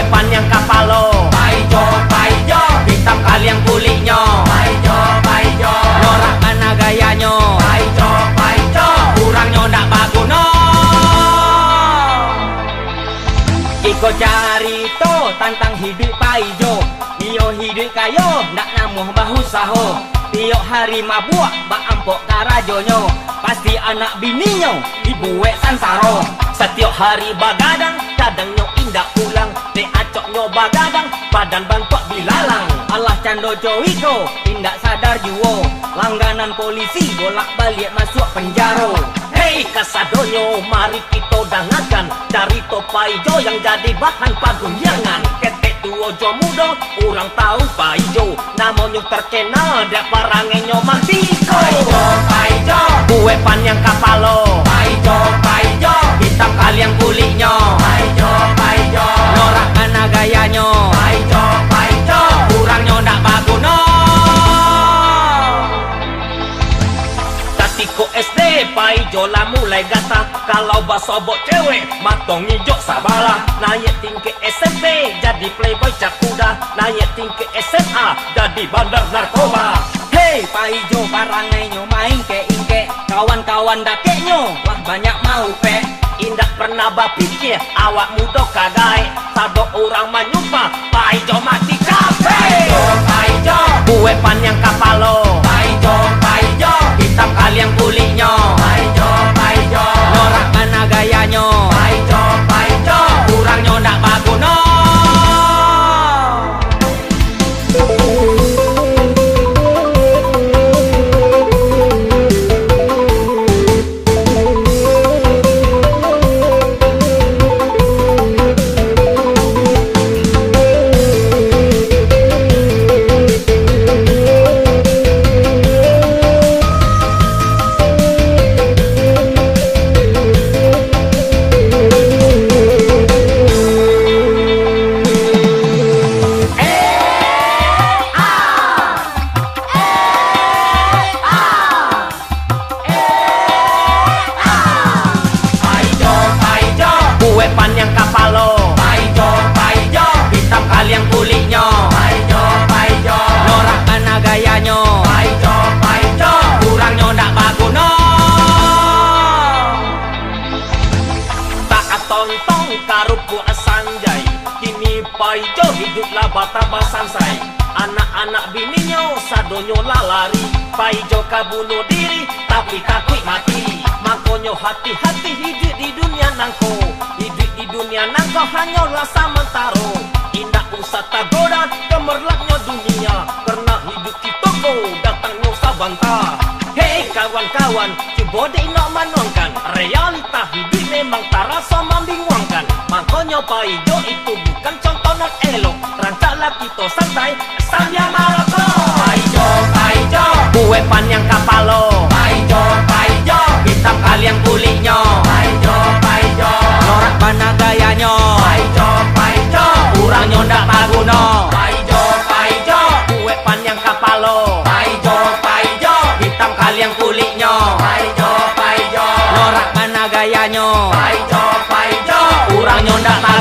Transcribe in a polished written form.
pan yang kapalo, paijo, paijo, hitam kalian kulitnya, paijo, paijo, norak mana gayanya, paijo, paijo, kurangnya ndak bagus no. Iko cari to tantang hidup paijo, iyo hidup kayo ndak namuh bahu saho. Tiok hari mabuk bak ampok karajonyo, pasti anak bininya dibuek sansaro. Setiap hari bagadang kadangnya indak pulang, te acoknya bagadang badan bantuak bilalang. Allah cando joiko indak sadar juo, langganan polisi bolak balik masuk penjaro. Hei kasadonyo mari kita dangakan, cari topaijo yang jadi bahan pagunyangan. Ketek duo jo muda orang tahu paijo, namanya terkenal dak parangenyo mantiko. Paijo, paijo, kue pan yang kapalo, paijo, paijo, hitam kalian kulitnya, paijo, paijo, norak mana gayanya, paijo, paijo, kurangnya ndak bagus no. Tatiko SD paijo lah mulai gata, kalau basobok cewek matong hijau sabalah. Naik tinggi SMP jadi playboy cakuda, naik tinggi SMA jadi bandar narkoba. Hei paijo parangenyo main ke ingke, kawan-kawan dakeknyo wah banyak mau pe. Indak pernah bapikir awak muda kadai, sado orang menyumpah paijo mati kafe. Paijo, paijo, kue pan yang kapalo, paijo, paijo, hitam kalian kulitnya, paijo, paijo, norak mana gayanya, paijo, paijo, kurangnya ndak bagus no. Pan yang kapalo, paijo, paijo, hitam kalian kulitnya, paijo, paijo, norak mana gayanya, paijo, paijo, kurangnya ndak bagus no. Tak tontong karupu asanjai, kini paijo hiduplah bataba sansai. Anak-anak bininya sadonyo lalari, paijo kabunuh diri tapi takut mati. Makonyo hati-hati hidup di dunia nangko, hidup di dunia nangko hanyalah sementara. Indak usah tagoda gemerlapnya dunia, karena hidup kita ko datangnya sabanta. Hei kawan-kawan, coba deh nak menuangkan, realita hidup memang terasa membingungkan. Makanya paijo itu bukan contoh nak elok, rancaklah kita santai sambil maroko. Paijo, paijo, kue pan yang kapalo, paijo, paijo, hitam kalian kulitnya, paijo, paijo, norak mana gayanya, paijo, paijo, kurangnya ndak bagus no. Paijo, paijo, kue pan yang kapalo, paijo, paijo, hitam kalian kulitnya, paijo, paijo, norak mana gayanya, paijo, paijo, kurangnya ndak bagus.